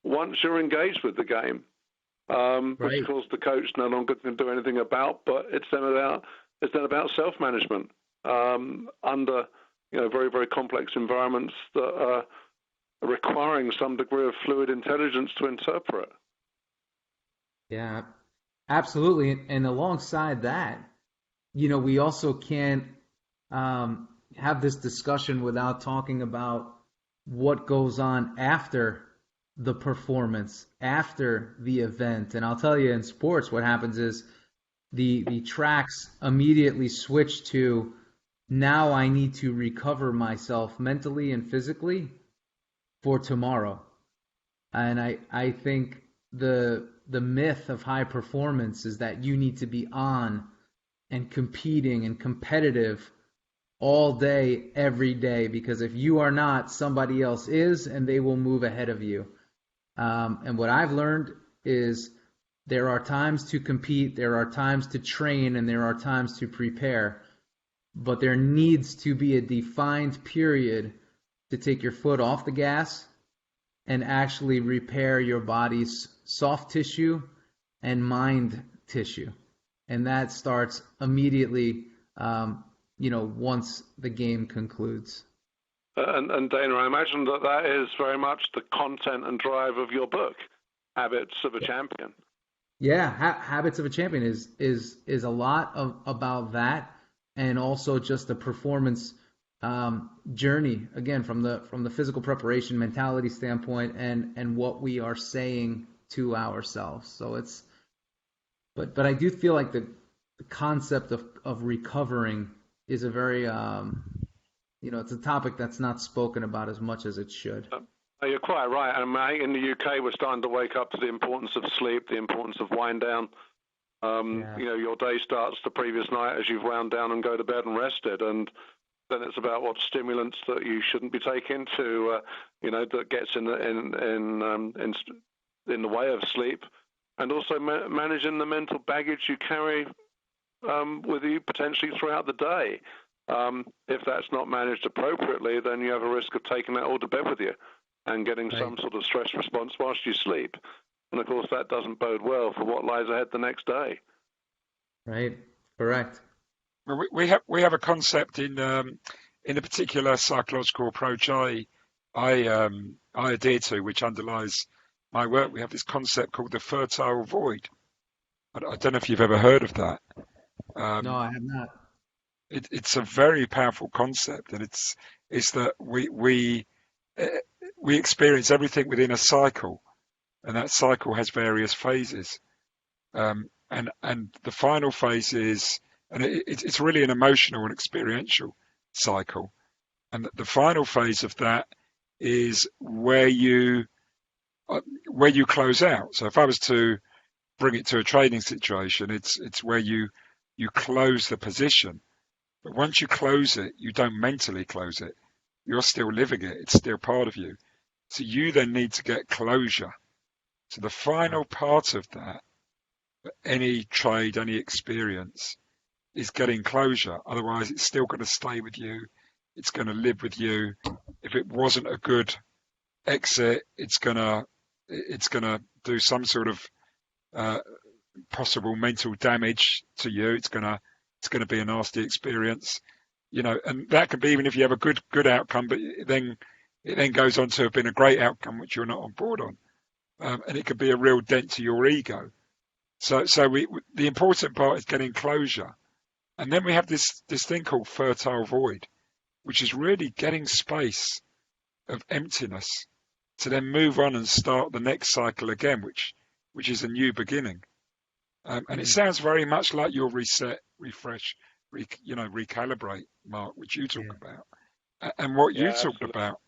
once you're engaged with the game. Which of course the coach no longer can do anything about, but it's then about self-management under very, very complex environments that are requiring some degree of fluid intelligence to interpret. Yeah, absolutely. And alongside that, we also can't have this discussion without talking about what goes on after the performance, after the event. And I'll tell you, in sports, what happens is the tracks immediately switch to, now I need to recover myself mentally and physically for tomorrow. And I think the myth of high performance is that you need to be on and competing and competitive all day, every day, because if you are not, somebody else is, and they will move ahead of you. And what I've learned is there are times to compete, there are times to train, and there are times to prepare. But there needs to be a defined period to take your foot off the gas and actually repair your body's soft tissue and mind tissue. And that starts immediately, once the game concludes. And Dana, I imagine that is very much the content and drive of your book, Habits of a Champion. Yeah, Habits of a Champion is a lot about that, and also just the performance journey, again, from the physical preparation mentality standpoint, and what we are saying to ourselves. So but I do feel like the concept of recovering is a very it's a topic that's not spoken about as much as it should. You're quite right. And in the UK, we're starting to wake up to the importance of sleep, the importance of wind down. Your day starts the previous night as you've wound down and go to bed and rested, and then it's about what stimulants that you shouldn't be taking that gets in the way of sleep, and also managing the mental baggage you carry with you potentially throughout the day. If that's not managed appropriately, then you have a risk of taking that all to bed with you and getting some sort of stress response whilst you sleep. And of course, that doesn't bode well for what lies ahead the next day. Right. Correct. Well, we have a concept in a particular psychological approach I adhere to, which underlies my work. We have this concept called the fertile void. I don't know if you've ever heard of that. No, I have not. It's a very powerful concept, and it's that we experience everything within a cycle, and that cycle has various phases, and the final phase is, and it's really an emotional and experiential cycle, and the final phase of that is where you close out. So if I was to bring it to a trading situation, it's where you close the position. But once you close it, you don't mentally close it. You're still living it. It's still part of you. So you then need to get closure. So the final part of that, any trade, any experience, is getting closure. Otherwise, it's still going to stay with you. It's going to live with you. If it wasn't a good exit, it's going to do some sort of possible mental damage to you. It's going to be a nasty experience, and that could be even if you have a good outcome, but it then goes on to have been a great outcome which you're not on board on, and it could be a real dent to your ego. So the important part is getting closure, and then we have this thing called fertile void, which is really getting space of emptiness to then move on and start the next cycle again, which is a new beginning. And it sounds very much like your reset, refresh, recalibrate, Mark, which you talk about, and what you talked about,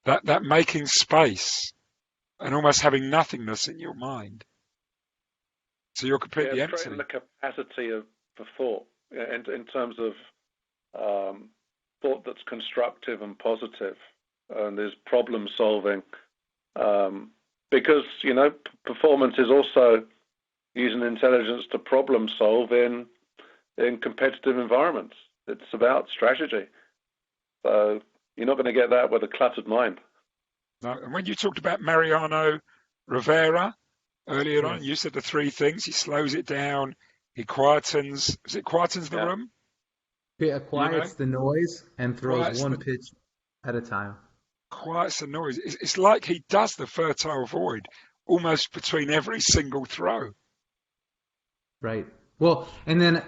that making space and almost having nothingness in your mind. So you're completely it's empty. creating the capacity for thought in terms of thought that's constructive and positive, and there's problem solving. Because, performance is also using intelligence to problem solve in competitive environments. It's about strategy. So you're not going to get that with a cluttered mind. No, and when you talked about Mariano Rivera earlier on, Yes. you said the three things. He slows it down. He quietens. Is it quietens the room? It quiets the noise and throws Quiets one pitch at a time. Quiets the noise. It's like he does the fertile void almost between every single throw. Right. Well, and then,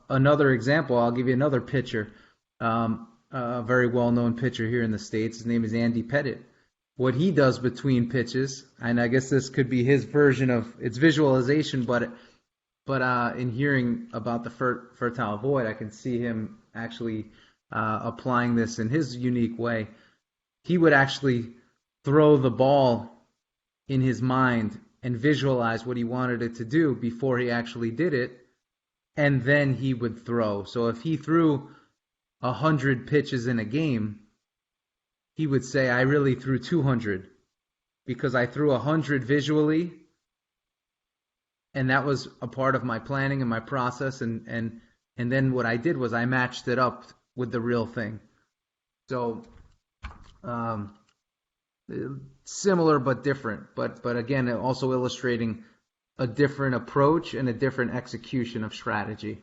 another example, I'll give you another pitcher, a very well-known pitcher here in the States. His name is Andy Pettit. What he does between pitches, and I guess this could be his version of its visualization, but in hearing about the fertile void, I can see him actually applying this in his unique way. He would actually throw the ball in his mind and visualize what he wanted it to do before he actually did it, and then he would throw. So if he threw 100 pitches in a game, he would say, I really threw 200 because I threw 100 visually, and that was a part of my planning and my process, and then what I did was I matched it up with the real thing. So similar but different, but again, also illustrating a different approach and a different execution of strategy.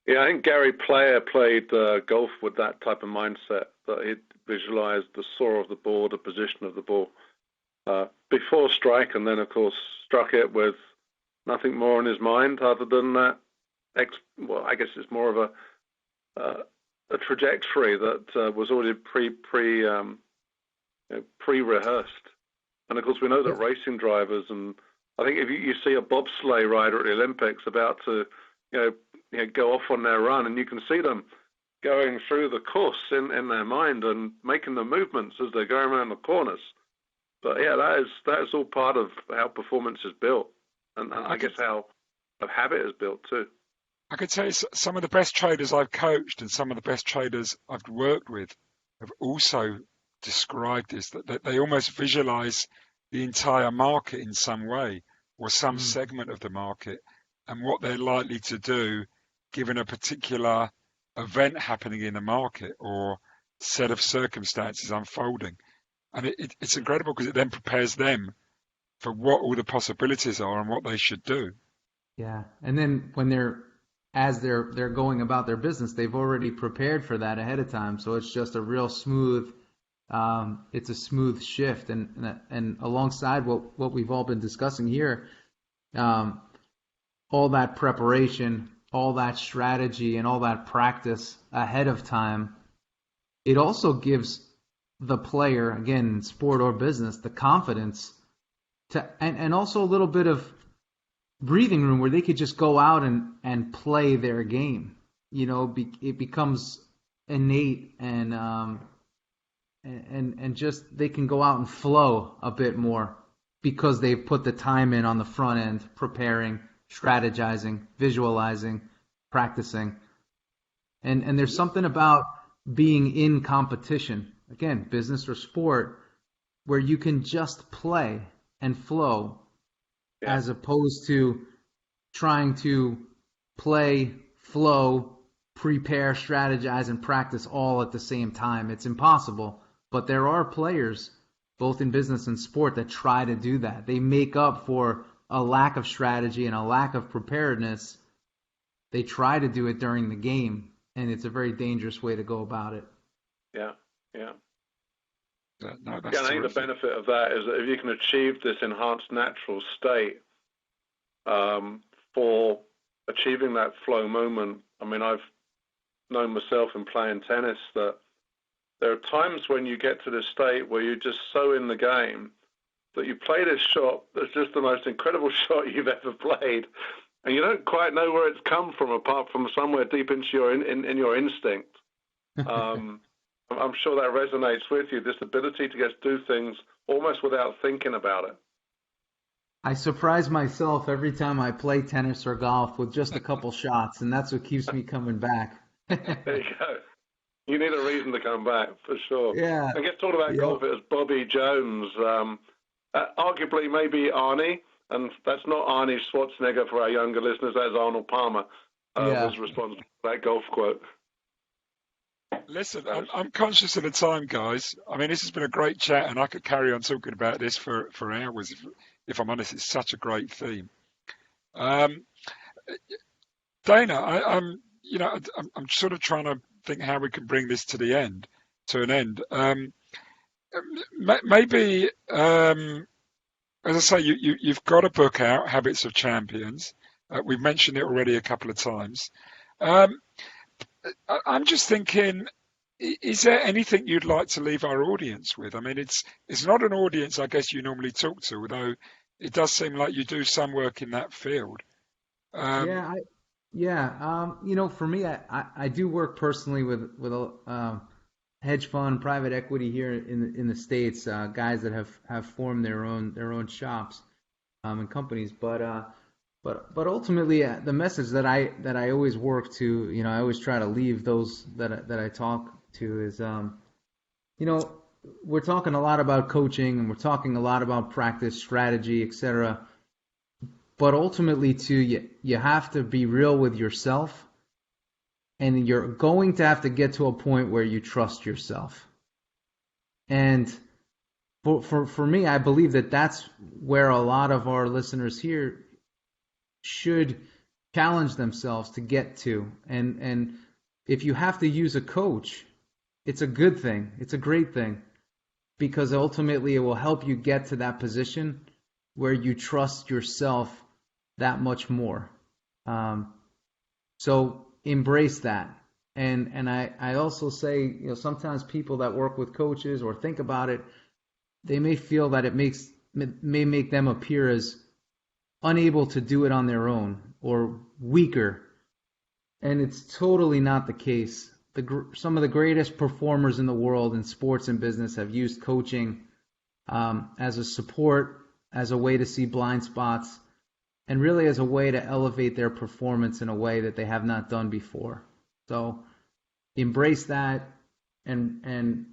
Yeah, I think Gary Player played golf with that type of mindset, that he'd visualize the saw of the ball, the position of the ball before strike, and then, of course, struck it with nothing more in his mind other than that. I guess it's more of a trajectory that was already pre-rehearsed. And of course, we know that racing drivers, and I think if you see a bobsleigh rider at the Olympics about to, go off on their run, and you can see them going through the course in their mind and making the movements as they're going around the corners. But yeah, that is all part of how performance is built, and I guess how a habit is built too. I could tell you some of the best traders I've coached and some of the best traders I've worked with have also described this, that they almost visualize the entire market in some way or some segment of the market and what they're likely to do given a particular event happening in the market or set of circumstances unfolding. And it's incredible because it then prepares them for what all the possibilities are and what they should do. Yeah, and then when they're going about their business, they've already prepared for that ahead of time. So it's just a real smooth, it's a smooth shift. And alongside what we've all been discussing here, all that preparation, all that strategy, and all that practice ahead of time, it also gives the player, again, in sport or business, the confidence to, and also a little bit of breathing room where they could just go out and play their game. It becomes innate and just they can go out and flow a bit more because they've put the time in on the front end, preparing, strategizing, visualizing, practicing. And there's something about being in competition, again, business or sport, where you can just play and flow as opposed to trying to play, flow, prepare, strategize, and practice all at the same time. It's impossible. But there are players, both in business and sport, that try to do that. They make up for a lack of strategy and a lack of preparedness. They try to do it during the game, and it's a very dangerous way to go about it. Yeah. No, I think the benefit of that is that if you can achieve this enhanced natural state for achieving that flow moment, I mean, I've known myself in playing tennis that there are times when you get to this state where you're just so in the game that you play this shot that's just the most incredible shot you've ever played, and you don't quite know where it's come from apart from somewhere deep into your in your instinct. I'm sure that resonates with you, this ability to just do things almost without thinking about it. I surprise myself every time I play tennis or golf with just a couple shots, and that's what keeps me coming back. There you go. You need a reason to come back, for sure. Yeah. I guess talking about Yep. golf, it was Bobby Jones, arguably maybe Arnie, and that's not Arnie Schwarzenegger for our younger listeners, that's Arnold Palmer, Yeah. was responsible for that golf quote. Listen, I'm conscious of the time, guys. I mean, this has been a great chat, and I could carry on talking about this for hours. If I'm honest, it's such a great theme. Um, Dana, I'm sort of trying to think how we can bring this to an end. Maybe, as I say, you've got a book out, Habits of Champions. We've mentioned it already a couple of times. I'm just thinking, is there anything you'd like to leave our audience with? I mean, it's not an audience, I guess, you normally talk to, although it does seem like you do some work in that field. For me, I do work personally with a hedge fund, private equity here in the States, guys that have formed their own shops and companies, but ultimately, the message that I always work to, I always try to leave those that I talk to is, we're talking a lot about coaching and we're talking a lot about practice, strategy, etc. But ultimately, too, you have to be real with yourself, and you're going to have to get to a point where you trust yourself. And for me, I believe that that's where a lot of our listeners here should challenge themselves to get to. And if you have to use a coach, it's a good thing. It's a great thing, because ultimately it will help you get to that position where you trust yourself that much more. So embrace that. And I also say, sometimes people that work with coaches or think about it, they may feel that it may make them appear as unable to do it on their own or weaker. And it's totally not the case. Some of the greatest performers in the world in sports and business have used coaching as a support, as a way to see blind spots, and really as a way to elevate their performance in a way that they have not done before. So embrace that and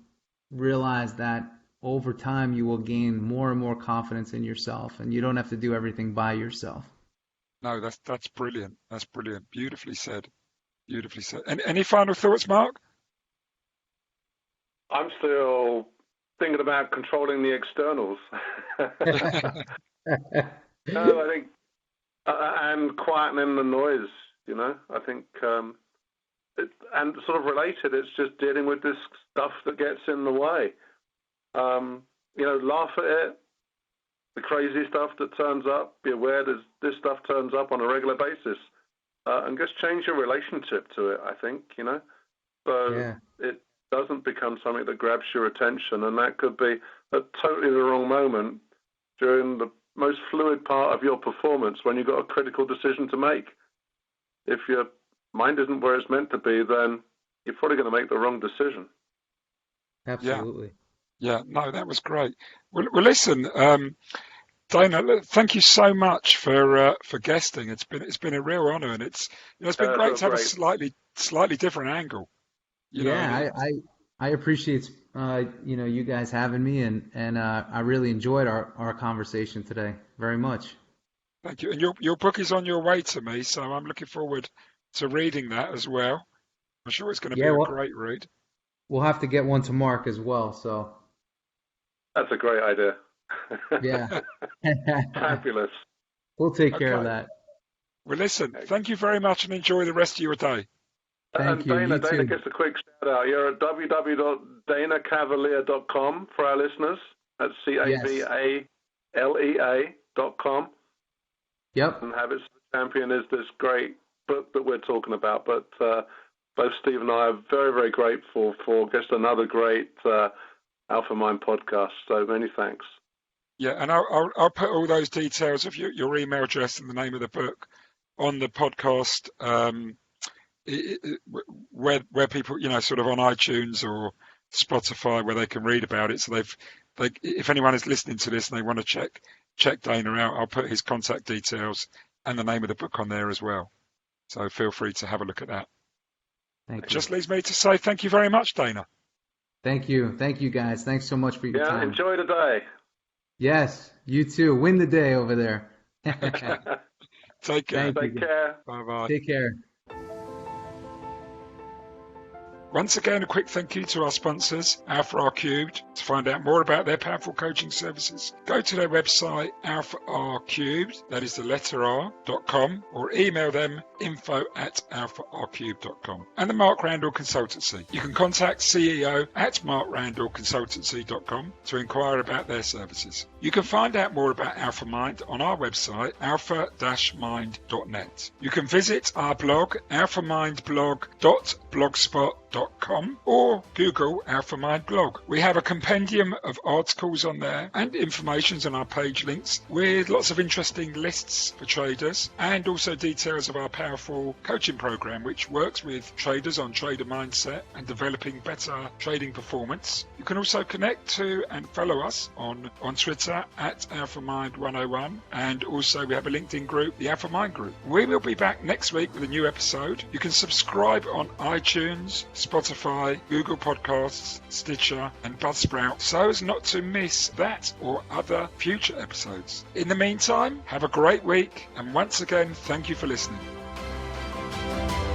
realize that over time you will gain more and more confidence in yourself, and you don't have to do everything by yourself. No, that's brilliant. That's brilliant. Beautifully said. Beautifully said. And any final thoughts, Mark? I'm still thinking about controlling the externals. No, I think, and quietening the noise, I think, and sort of related, it's just dealing with this stuff that gets in the way. Laugh at it, the crazy stuff that turns up, be aware that this stuff turns up on a regular basis, and just change your relationship to it, I think, so it doesn't become something that grabs your attention, and that could be at totally the wrong moment during the most fluid part of your performance when you've got a critical decision to make. If your mind isn't where it's meant to be, then you're probably going to make the wrong decision. Absolutely. Yeah, no, that was great. Well, listen, Dana, thank you so much for guesting. It's been a real honour, and it's been great to have a slightly different angle. I appreciate you guys having me, and I really enjoyed our conversation today very much. Thank you. And your book is on your way to me, so I'm looking forward to reading that as well. I'm sure it's going to be a great read. We'll have to get one to Mark as well. So that's a great idea. Yeah. Fabulous. We'll take care of that. Well, listen, thank you very much, and enjoy the rest of your day. Thank you. Dana, You too. gets a quick shout out. You're at www.danacavalea.com for our listeners. That's CAVALEA.com. Yep. And Habits of the Champion is this great book that we're talking about. But both Steve and I are very, very grateful for just another great Alpha Mind podcast. So many thanks. Yeah, and I'll put all those details of your email address and the name of the book on the podcast. Where people, sort of on iTunes or Spotify, where they can read about it. So if anyone is listening to this and they want to check check Dana out. I'll put his contact details and the name of the book on there as well. So feel free to have a look at that. Thank you. It just leaves me to say thank you very much, Dana. Thank you. Thank you, guys. Thanks so much for your time. Enjoy the day. Yes, you too. Win the day over there. Take care. Take care. Bye-bye. Take care. Once again, a quick thank you to our sponsors, Alpha R Cubed. To find out more about their powerful coaching services, go to their website, Alpha R Cubed, that is the letter R.com, or email them info@alpharcubed.com. And the Mark Randall Consultancy. You can contact CEO at markrandallconsultancy.com to inquire about their services. You can find out more about Alpha Mind on our website, alpha-mind.net. You can visit our blog, alphamindblog.blogspot.com, or Google Alpha Mind blog. We have a compendium of articles on there and information on our page links with lots of interesting lists for traders and also details of our powerful coaching program, which works with traders on trader mindset and developing better trading performance. You can also connect to and follow us on Twitter at AlphaMind101, and also we have a LinkedIn group, the Alpha Mind Group. We will be back next week with a new episode. You can subscribe on iTunes, Spotify, Google Podcasts, Stitcher and Buzzsprout so as not to miss that or other future episodes. In the meantime, have a great week, and once again, thank you for listening.